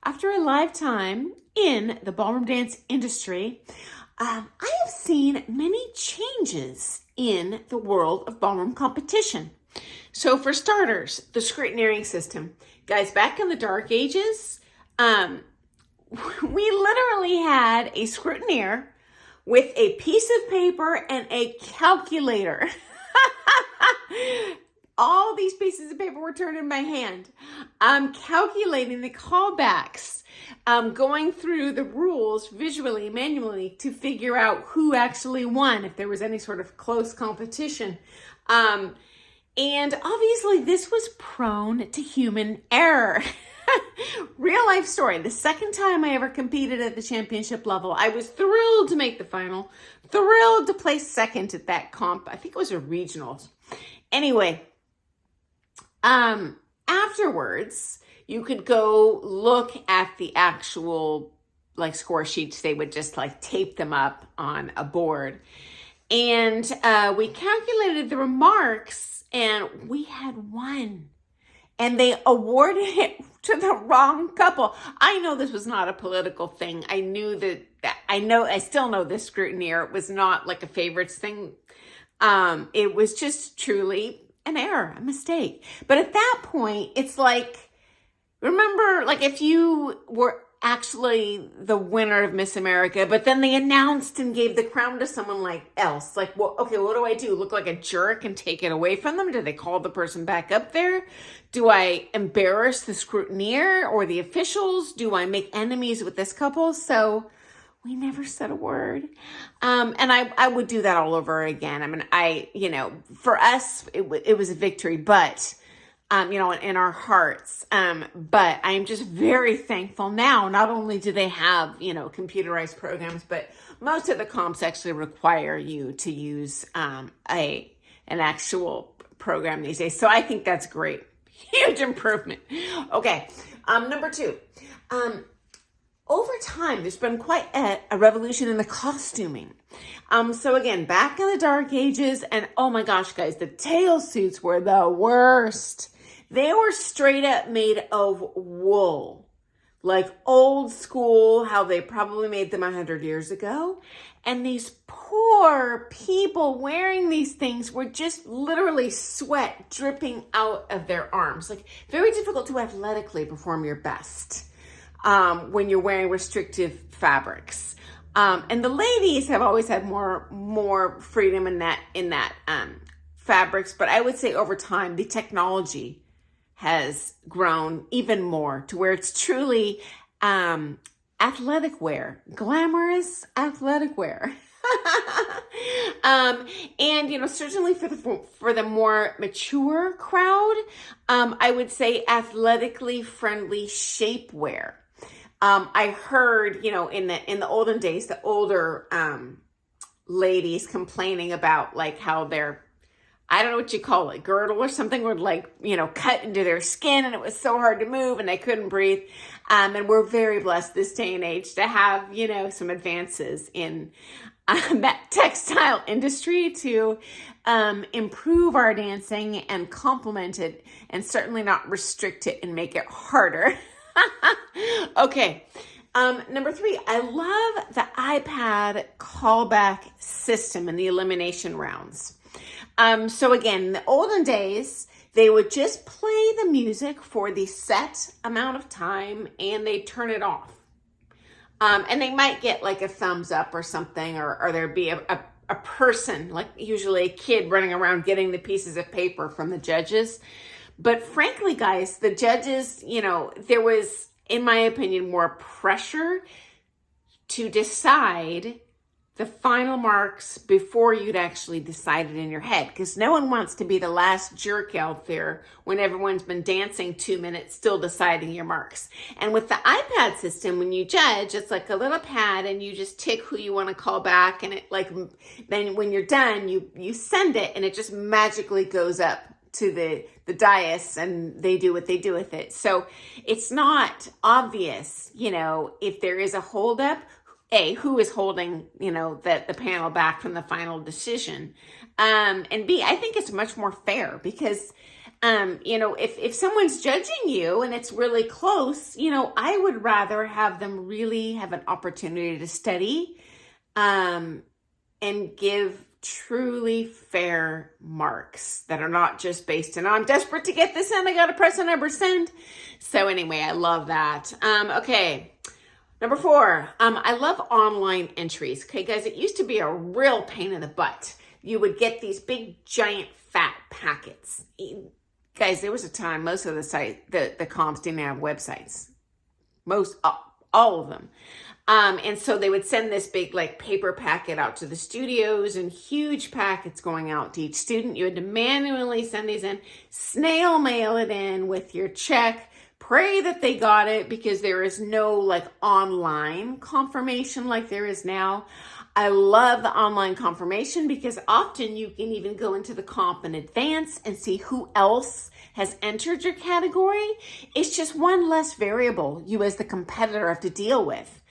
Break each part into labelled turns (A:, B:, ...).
A: After a lifetime in the ballroom dance industry, I have seen many changes in the world of ballroom competition. So for starters, the scrutineering system. Guys, back in the dark ages, we literally had a scrutineer with a piece of paper and a calculator. All these pieces of paper were turned in my hand. I'm calculating the callbacks, going through the rules visually, manually to figure out who actually won, if there was any sort of close competition. And obviously this was prone to human error. Real life story. The second time I ever competed at the championship level, I was thrilled to make the final, thrilled to place second at that comp. I think it was a regionals. Anyway, afterwards, you could go look at the actual score sheets. They would just tape them up on a board. And we calculated the remarks and we had won. And they awarded it to the wrong couple. I know this was not a political thing. I still know this scrutineer. It was not like a favorites thing. It was just truly an error, a mistake. But at that point, it's remember, if you were actually the winner of Miss America, but then they announced and gave the crown to someone else. Well, okay, what do I do? Look like a jerk and take it away from them? Do they call the person back up there? Do I embarrass the scrutineer or the officials? Do I make enemies with this couple? So we never said a word. And I would do that all over again. I mean, for us, it was a victory, but in our hearts. But I'm just very thankful now. Not only do they have, computerized programs, but most of the comps actually require you to use an actual program these days. So I think that's great. Huge improvement. Okay. Number two. Over time, there's been quite a revolution in the costuming. So again, back in the dark ages, and oh my gosh, guys, the tail suits were the worst. They were straight up made of wool, like old school, how they probably made them 100 years ago. And these poor people wearing these things were just literally sweat dripping out of their arms. Very difficult to athletically perform your best when you're wearing restrictive fabrics. And the ladies have always had more freedom in that fabrics. But I would say over time, the technology has grown even more to where it's truly athletic wear, glamorous athletic wear. And certainly for the more mature crowd, I would say athletically friendly shapewear. I heard, in the olden days, the older ladies complaining about how their, I don't know what you call it, girdle or something would cut into their skin, and it was so hard to move and they couldn't breathe. And we're very blessed this day and age to have, some advances in that textile industry to improve our dancing and complement it, and certainly not restrict it and make it harder. Okay. Number three, I love the iPad callback system and the elimination rounds. So again, in the olden days, they would just play the music for the set amount of time and they turn it off. And they might get a thumbs up or something, or there'd be a person, usually a kid, running around getting the pieces of paper from the judges. But frankly, guys, the judges, there was, in my opinion, more pressure to decide the final marks before you'd actually decided in your head, because no one wants to be the last jerk out there when everyone's been dancing 2 minutes still deciding your marks. And with the iPad system, when you judge, it's like a little pad and you just tick who you want to call back, and it then when you're done, you send it and it just magically goes up to the dais and they do what they do with it. So it's not obvious, if there is a holdup, A, who is holding, the panel back from the final decision. And B, I think it's much more fair because if someone's judging you and it's really close, I would rather have them really have an opportunity to study, and give truly fair marks that are not just based on, I'm desperate to get this in, I got to press a number send. So anyway, I love that. Okay. Number 4, I love online entries. Okay, guys, it used to be a real pain in the butt. You would get these big, giant, fat packets. Guys, there was a time most of the comps didn't have websites. All of them. And so they would send this big paper packet out to the studios and huge packets going out to each student. You had to manually send these in, snail mail it in with your check, pray that they got it, because there is no online confirmation like there is now. I love the online confirmation because often you can even go into the comp in advance and see who else has entered your category. It's just one less variable you as the competitor have to deal with.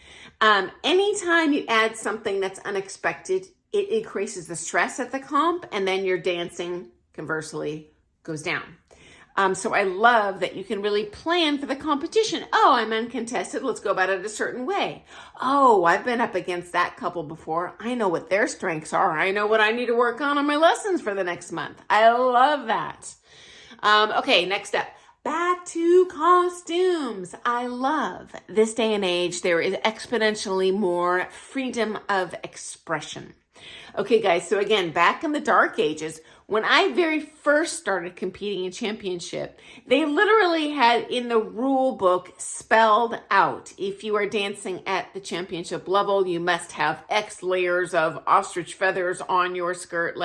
A: Anytime you add something that's unexpected, it increases the stress at the comp, and then your dancing, conversely, goes down. So I love that you can really plan for the competition. Oh, I'm uncontested. Let's go about it a certain way. Oh, I've been up against that couple before. I know what their strengths are. I know what I need to work on my lessons for the next month. I love that. Okay, next up. Back to costumes. I love this day and age, there is exponentially more freedom of expression. Okay, guys, so again, back in the dark ages, when I very first started competing in championship, they literally had in the rule book spelled out, if you are dancing at the championship level, you must have X layers of ostrich feathers on your skirt.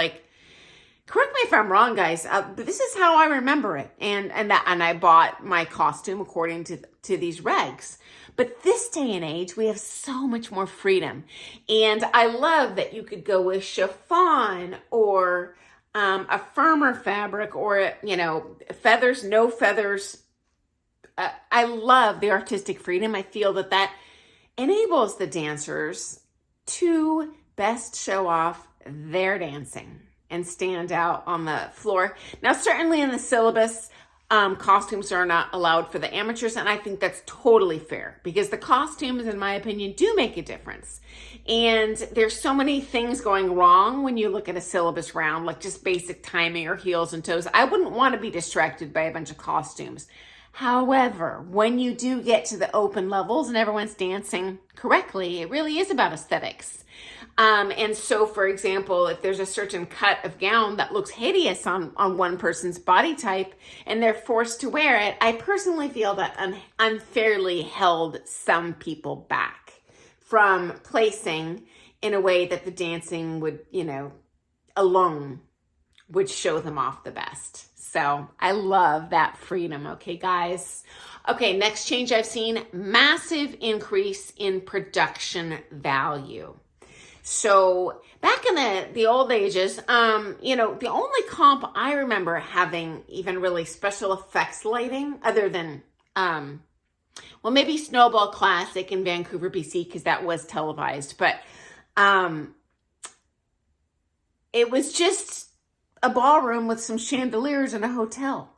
A: Correct me if I'm wrong, guys, but this is how I remember it. And I bought my costume according to these regs. But this day and age, we have so much more freedom. And I love that you could go with chiffon or a firmer fabric or, feathers, no feathers. I love the artistic freedom. I feel that enables the dancers to best show off their dancing and stand out on the floor. Now, certainly in the syllabus, costumes are not allowed for the amateurs, and I think that's totally fair because the costumes, in my opinion, do make a difference. And there's so many things going wrong when you look at a syllabus round, like just basic timing or heels and toes. I wouldn't want to be distracted by a bunch of costumes. However, when you do get to the open levels and everyone's dancing correctly, it really is about aesthetics. And so, for example, if there's a certain cut of gown that looks hideous on one person's body type and they're forced to wear it, I personally feel that unfairly held some people back from placing in a way that the dancing would, alone would show them off the best. So I love that freedom. Okay, guys. Okay, next change I've seen, massive increase in production value. So back in the old ages, the only comp I remember having even really special effects lighting other than, maybe Snowball Classic in Vancouver, BC, because that was televised. But it was just a ballroom with some chandeliers in a hotel.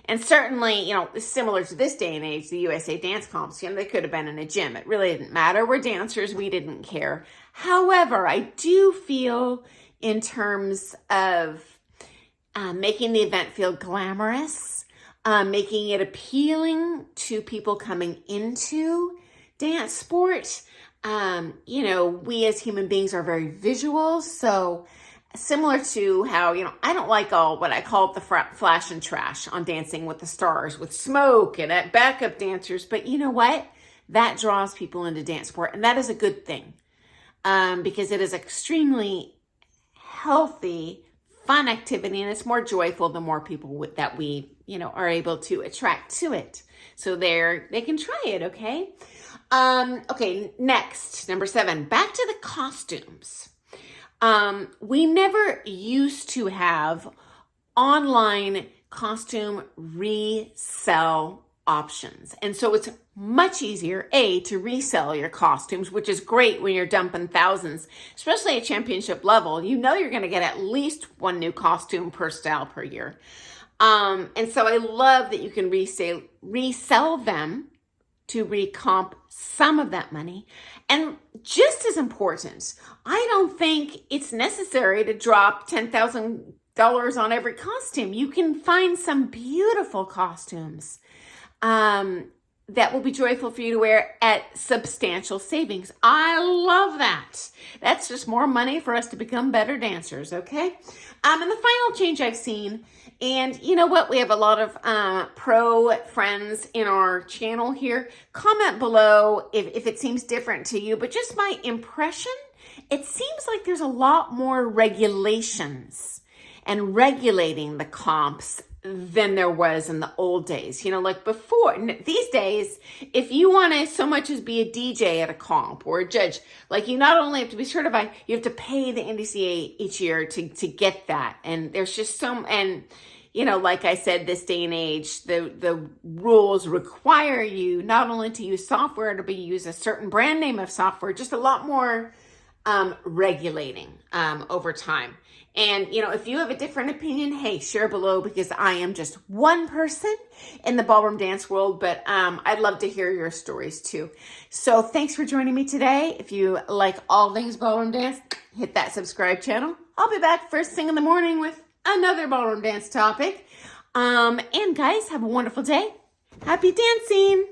A: And certainly, similar to this day and age, the USA Dance Comps, they could have been in a gym. It really didn't matter. We're dancers. We didn't care. However, I do feel in terms of making the event feel glamorous, making it appealing to people coming into dance sport. We as human beings are very visual. So similar to how, I don't like all what I call the flash and trash on Dancing with the Stars with smoke and backup dancers. But you know what? That draws people into dance sport. And that is a good thing because it is extremely healthy, fun activity. And it's more joyful the more people that we, are able to attract to it. So they can try it, okay? Okay, next, number 7, back to the costumes. We never used to have online costume resell options. And so it's much easier, to resell your costumes, which is great when you're dumping thousands, especially at championship level. You're going to get at least one new costume per style per year. And so I love that you can resell them to recomp some of that money. And just as important, I don't think it's necessary to drop $10,000 on every costume. You can find some beautiful costumes that will be joyful for you to wear at substantial savings. I love that. That's just more money for us to become better dancers, okay? And the final change I've seen, and you know what? We have a lot of pro friends in our channel here. Comment below if it seems different to you, but just my impression, it seems like there's a lot more regulations and regulating the comps than there was in the old days. You know, like before, these days, if you want to so much as be a DJ at a comp or a judge, like you not only have to be certified, you have to pay the NDCA each year to get that. And there's just and you know, like I said, this day and age, the rules require you not only to use software, to use a certain brand name of software, just a lot more regulating over time. And, you know, if you have a different opinion, hey, share below, because I am just one person in the ballroom dance world, but I'd love to hear your stories too. So thanks for joining me today. If you like all things ballroom dance, hit that subscribe channel. I'll be back first thing in the morning with another ballroom dance topic. And guys, have a wonderful day. Happy dancing.